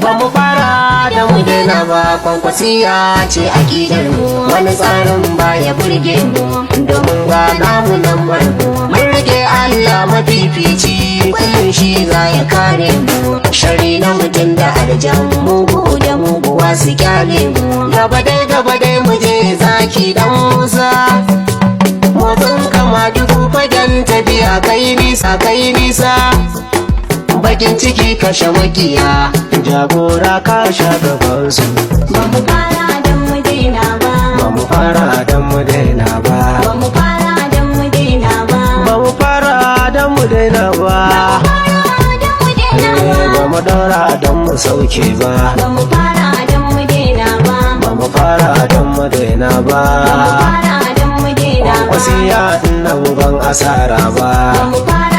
ba mu fara da mu daina ba, kwankwasiya ce aƙidar mu, wani tsarin baya burge mu, domin ga namu lambar mu. Mun rike Allah mafifici, kullum shi za ya kare mu, shari na mutum da aljan, mugu da muguwa su kyale mu. Gaba dai mu je zaki dan Musa, motsin kama dubu fagen tafiya, kai nisa bakin ciki kashe makiya, jagora ka sha gabansu. Ba mu fara don mu daina ba, Ba mu fara don mu daina ba, ba mu fara don mu daina ba, ba mu fara don mu daina ba, ba mu daura don mu sauke ba, ba mu fara don mu daina ba, ba mu fara don mu daina ba, fara don mu daina ba, wasiya na ban asara ba. ba mu fara